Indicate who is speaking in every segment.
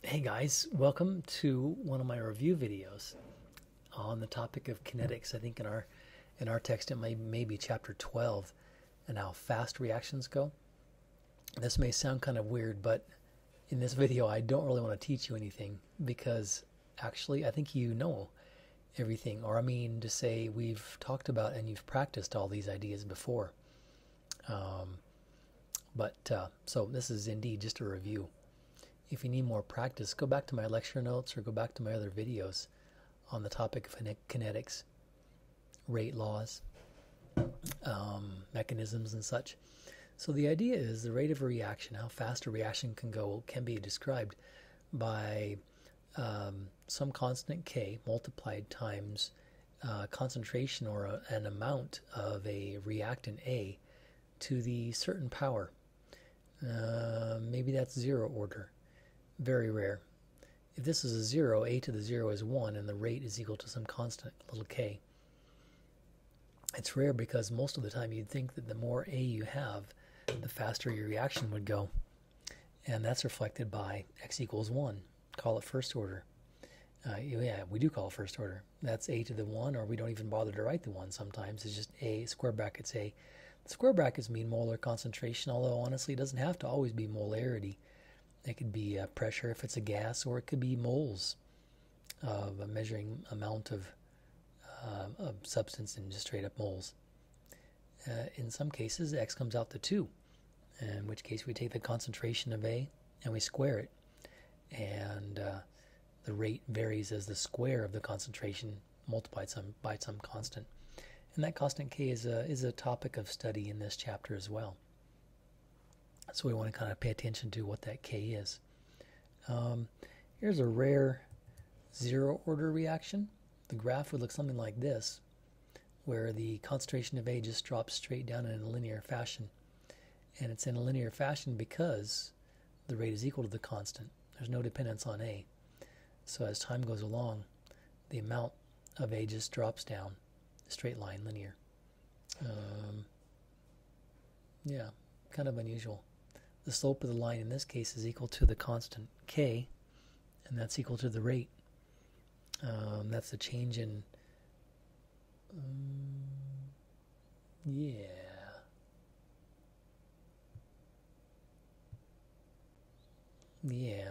Speaker 1: Hey guys, welcome to one of my review videos on the topic of kinetics. I think in our text it may be chapter 12 and how fast reactions go. This may sound kind of weird, but in this video I don't really want to teach you anything because actually I think you know everything, or I mean to say we've talked about and you've practiced all these ideas before. So this is indeed just a review. If you need more practice, go back to my lecture notes or go back to my other videos on the topic of kinetics, rate laws, mechanisms and such. So the idea is the rate of a reaction, how fast a reaction can go, can be described by some constant K multiplied times concentration or an amount of a reactant A to the certain power. Maybe that's zero order. Very rare. If this is a 0, a to the 0 is 1, and the rate is equal to some constant, little k. It's rare because most of the time you'd think that the more a you have, the faster your reaction would go. And that's reflected by x equals 1. Call it first order. Yeah, we do call it first order. That's a to the 1, or we don't even bother to write the 1 sometimes. It's just a, square brackets a. The square brackets mean molar concentration, although honestly it doesn't have to always be molarity. It could be pressure if it's a gas, or it could be moles of a measuring amount of substance in just straight up moles. In some cases, x comes out to 2, in which case we take the concentration of A and we square it. And the rate varies as the square of the concentration multiplied by some constant. And that constant K is a topic of study in this chapter as well. So we want to kind of pay attention to what that K is. Here's a rare zero order reaction. The graph would look something like this, where the concentration of A just drops straight down in a linear fashion. And it's in a linear fashion because the rate is equal to the constant. There's no dependence on A. So as time goes along, the amount of A just drops down, straight line, linear. Yeah, kind of unusual. The slope of the line in this case is equal to the constant K, and that's equal to the rate. That's the change in...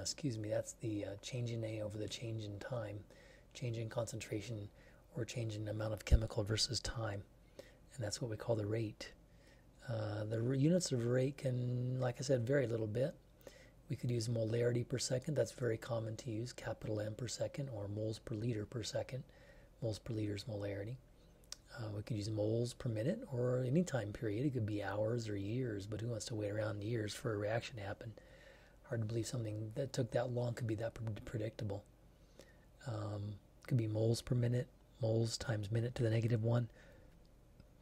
Speaker 1: excuse me, that's the change in A over the change in time, change in concentration, or change in amount of chemical versus time, and that's what we call the rate. The units of rate can, like I said, vary a little bit. We could use molarity per second. That's very common to use, capital M per second, or moles per liter per second. Moles per liter is molarity. We could use moles per minute, or any time period. It could be hours or years, but who wants to wait around years for a reaction to happen? Hard to believe something that took that long could be that predictable. Could be moles per minute, moles times minute to the negative 1.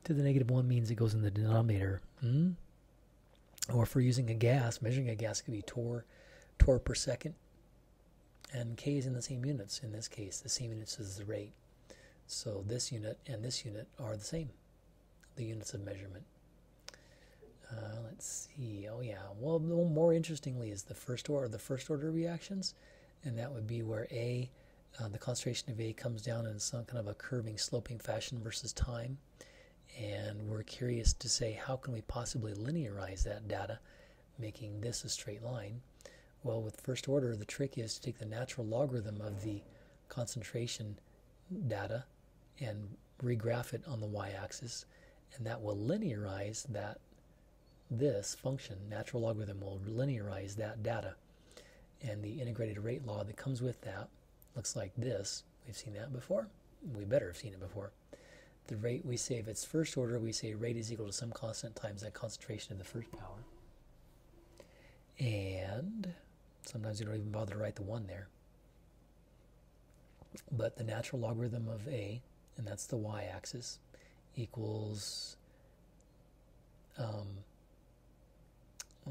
Speaker 1: To the negative 1 means it goes in the denominator. Or if we're using a gas, measuring a gas could be torr per second. And K is in the same units in this case, the same units as the rate. So this unit and this unit are the same, the units of measurement. Let's see. Oh yeah. Well, more interestingly is the first order reactions, and that would be where A, the concentration of A comes down in some kind of a curving, sloping fashion versus time. And we're curious to say, how can we possibly linearize that data, making this a straight line? Well, with first order, the trick is to take the natural logarithm of the concentration data and regraph it on the y-axis, and that will linearize this function. Natural logarithm will linearize that data. And the integrated rate law that comes with that looks like this. We've seen that before. We better have seen it before. The rate, we say if it's first order, we say rate is equal to some constant times that concentration of the first power. And sometimes you don't even bother to write the 1 there. But the natural logarithm of A, and that's the y-axis, equals... well,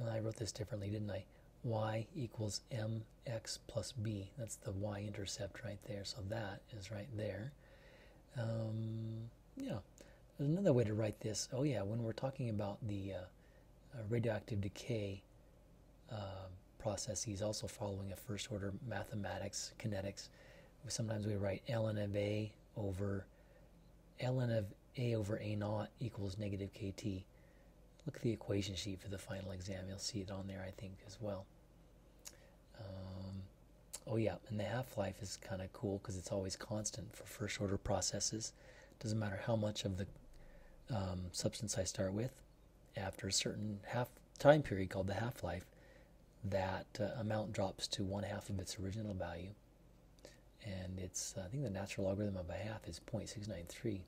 Speaker 1: I wrote this differently, didn't I? Y equals mx plus b. That's the y-intercept right there. So that is right there. Yeah, there's another way to write this. Oh yeah, when we're talking about the radioactive decay processes also following a first order mathematics, kinetics. Sometimes we write ln of A over A naught equals negative KT. Look at the equation sheet for the final exam. You'll see it on there, I think, as well. Oh yeah, and the half-life is kind of cool because it's always constant for first order processes. Doesn't matter how much of the substance I start with. After a certain time period called the half-life, that amount drops to 1/2 of its original value. And it's, I think the natural logarithm of a half is 0.693.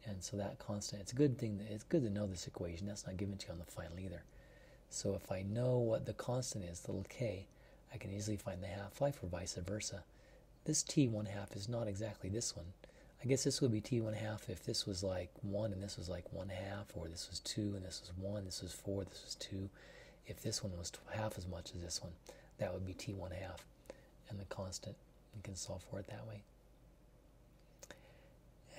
Speaker 1: And so that constant, it's good to know this equation. That's not given to you on the final either. So if I know what the constant is, little k, I can easily find the half-life or vice versa. This t1/2 is not exactly this one. I guess this would be t1/2 if this was like 1 and this was like 1/2, or this was 2 and this was 1, this was 4, this was 2. If this one was half as much as this one, that would be t1/2. And the constant, you can solve for it that way.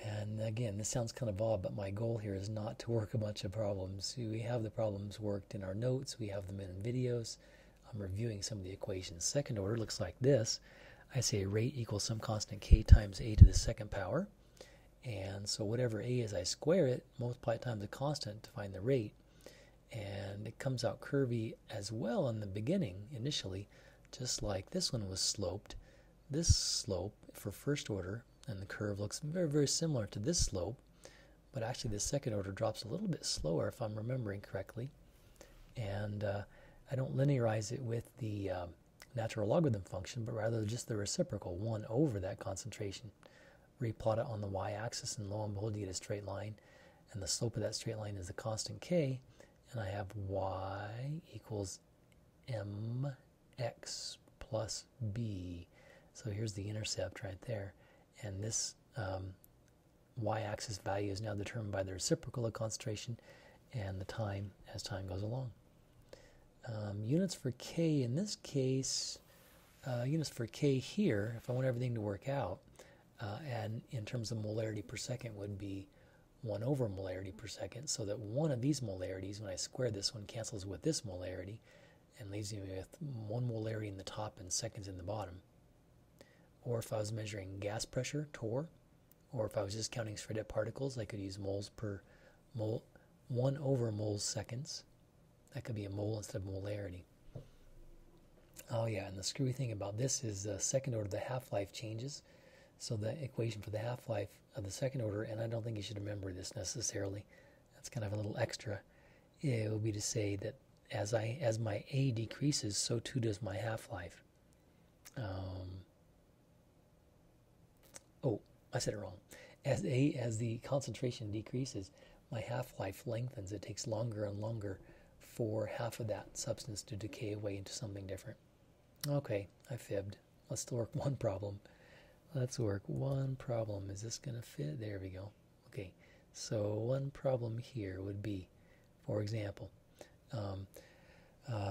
Speaker 1: And again, this sounds kind of odd, but my goal here is not to work a bunch of problems. We have the problems worked in our notes, we have them in videos. I'm reviewing some of the equations. Second order looks like this. I say rate equals some constant k times a to the second power. And so whatever a is, I square it, multiply it times the constant to find the rate. And it comes out curvy as well in the beginning, initially, just like this one was sloped. This slope for first order, and the curve looks very, very similar to this slope, but actually the second order drops a little bit slower if I'm remembering correctly. And I don't linearize it with the natural logarithm function, but rather just the reciprocal, 1 over that concentration. Replot it on the y-axis, and lo and behold, you get a straight line, and the slope of that straight line is the constant k, and I have y equals mx plus b. So here's the intercept right there, and this y-axis value is now determined by the reciprocal of concentration and the time as time goes along. Units for k in this case, units for k here, if I want everything to work out, and in terms of molarity per second would be 1 over molarity per second, so that one of these molarities, when I square this one, cancels with this molarity and leaves me with 1 molarity in the top and seconds in the bottom. Or if I was measuring gas pressure, torr, or if I was just counting straight up particles, I could use moles per mole, 1 over moles seconds. That could be a mole instead of molarity. Oh yeah, and the screwy thing about this is the second order, the half-life changes. So the equation for the half-life of the second order, and I don't think you should remember this necessarily, that's kind of a little extra, it would be to say that as my A decreases, so too does my half-life. Oh, I said it wrong. As the concentration decreases, my half-life lengthens. It takes longer and longer for half of that substance to decay away into something different. Okay, I fibbed. Let's still work one problem. Let's work one problem. Is this going to fit? There we go. Okay, so one problem here would be, for example,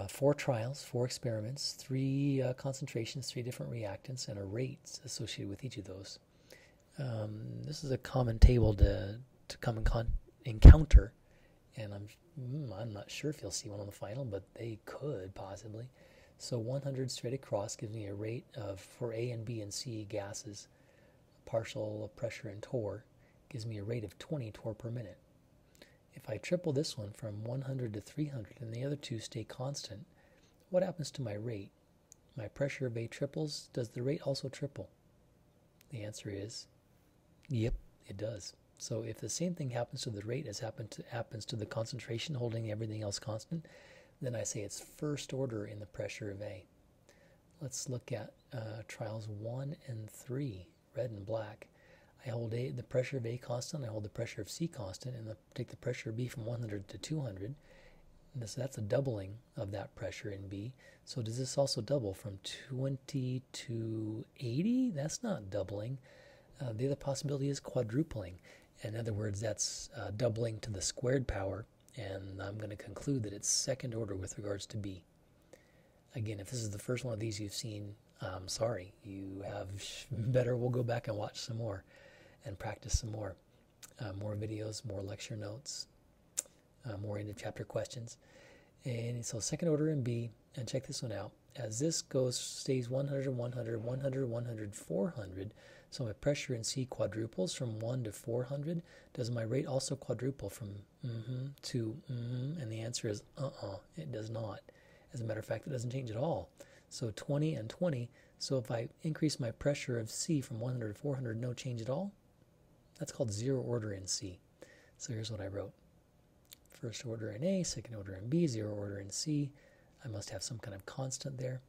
Speaker 1: 4 trials, 4 experiments, 3 concentrations, 3 different reactants, and a rate associated with each of those. This is a common table to come encounter, and I'm not sure if you'll see one on the final, but they could possibly. So 100 straight across gives me a rate of, for A and B and C gases, partial pressure and torr, gives me a rate of 20 torr per minute. If I triple this one from 100 to 300 and the other two stay constant, what happens to my rate? My pressure of A triples. Does the rate also triple? The answer is, yep, it does. So if the same thing happens to the rate as happens to the concentration, holding everything else constant, then I say it's first order in the pressure of A. Let's look at trials 1 and 3, red and black. I hold the pressure of A constant, I hold the pressure of C constant, and take the pressure of B from 100 to 200. So that's a doubling of that pressure in B. So does this also double from 20 to 80? That's not doubling. The other possibility is quadrupling. In other words, that's doubling to the squared power, and I'm going to conclude that it's second order with regards to B. Again, if this is the first one of these you've seen, I'm sorry. You have better, we'll go back and watch some more and practice some more. More videos, more lecture notes, more end of chapter questions. And so second order in B, and check this one out. as this stays 100, 100, 100, 100, 400, so my pressure in C quadruples from 1 to 400, does my rate also quadruple from to And the answer is it does not. As a matter of fact, it doesn't change at all. So 20 and 20, so if I increase my pressure of C from 100 to 400, no change at all, that's called zero order in C. So here's what I wrote. First order in A, second order in B, zero order in C. I must have some kind of constant there.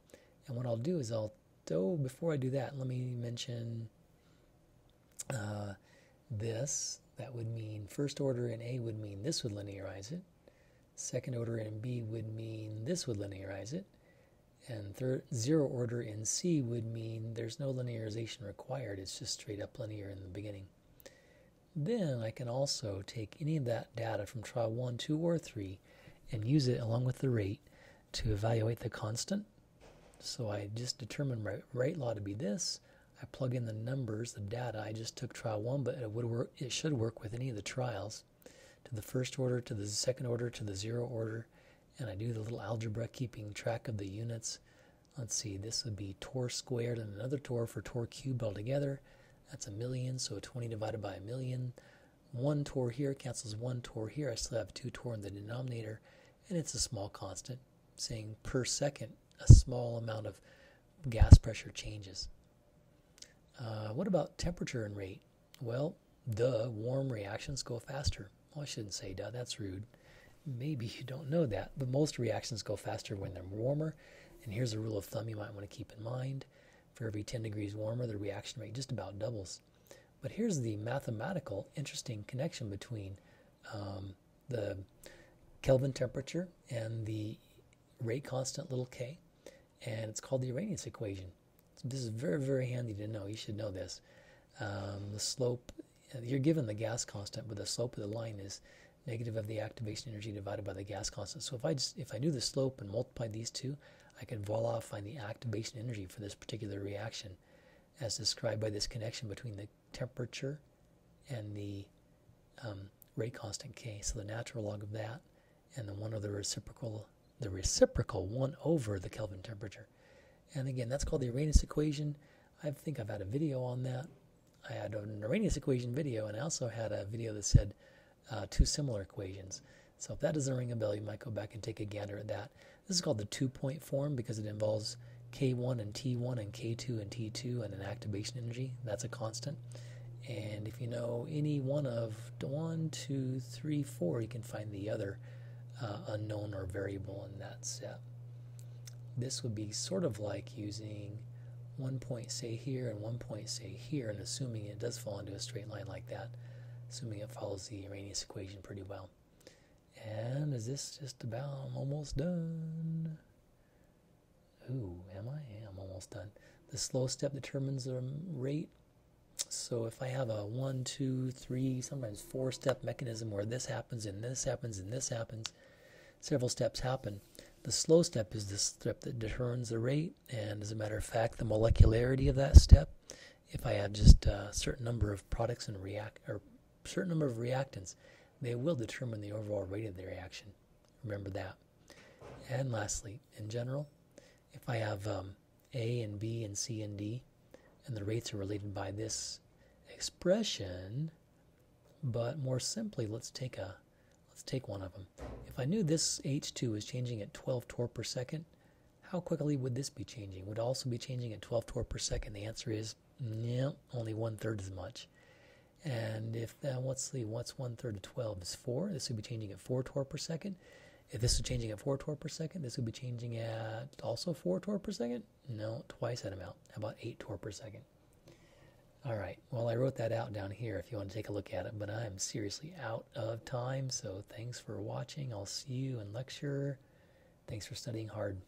Speaker 1: And what I'll do is before I do that, let me mention this. That would mean first order in A would mean this would linearize it. Second order in B would mean this would linearize it. And zero order in C would mean there's no linearization required. It's just straight up linear in the beginning. Then I can also take any of that data from trial 1, 2, or 3 and use it along with the rate to evaluate the constant. So I just determined my rate law to be this. I plug in the numbers, the data. I just took trial 1, but it should work with any of the trials, to the first order, to the second order, to the zero order. And I do the little algebra keeping track of the units. Let's see, this would be torr squared and another torr for torr cubed altogether. That's 1,000,000, so 20 divided by 1,000,000. One torr here cancels one torr here. I still have 2 torr in the denominator, and it's a small constant, saying per second a small amount of gas pressure changes. What about temperature and rate? Well, warm reactions go faster. Well, I shouldn't say duh, that's rude. Maybe you don't know that, but most reactions go faster when they're warmer. And here's a rule of thumb you might want to keep in mind. For every 10 degrees warmer, the reaction rate just about doubles. But here's the mathematical interesting connection between the Kelvin temperature and the rate constant little k, and it's called the Arrhenius equation. So this is very, very handy to know. You should know this. The slope, you're given the gas constant, but the slope of the line is negative of the activation energy divided by the gas constant. So if I knew the slope and multiplied these two, I could voila find the activation energy for this particular reaction, as described by this connection between the temperature and the rate constant k. So the natural log of that, and the 1 over the reciprocal 1 over the Kelvin temperature. And again, that's called the Arrhenius equation. I think I've had a video on that. I had an Arrhenius equation video, and I also had a video that said 2 similar equations. So if that doesn't ring a bell, you might go back and take a gander at that. This is called the 2-point form because it involves K1 and T1 and K2 and T2 and an activation energy. That's a constant. And if you know any one of 1, 2, 3, 4, you can find the other unknown or variable in that set. This would be sort of like using 1 point, say here, and 1 point, say here, and assuming it does fall into a straight line like that, assuming it follows the Arrhenius equation pretty well. And is this just about, I'm almost done. Ooh, am I? Yeah, I'm almost done. The slow step determines the rate. So if I have a 1, 2, 3, sometimes 4-step mechanism where this happens and this happens and this happens, several steps happen. The slow step is the step that determines the rate, and as a matter of fact, the molecularity of that step, if I have just a certain number of products and certain number of reactants, they will determine the overall rate of the reaction. Remember that. And lastly, in general, if I have A and B and C and D, and the rates are related by this expression, but more simply, let's take one of them. If I knew this H2 is changing at 12 torr per second, how quickly would this be changing? Would it also be changing at 12 torr per second? The answer is, no, only 1/3 as much. And if what's 1/3 of 12 is 4, this would be changing at 4 torr per second. If this is changing at 4 torr per second, this would be changing at also 4 torr per second? No, twice that amount. How about 8 torr per second? All right, well, I wrote that out down here if you want to take a look at it, but I'm seriously out of time, so thanks for watching. I'll see you in lecture. Thanks for studying hard.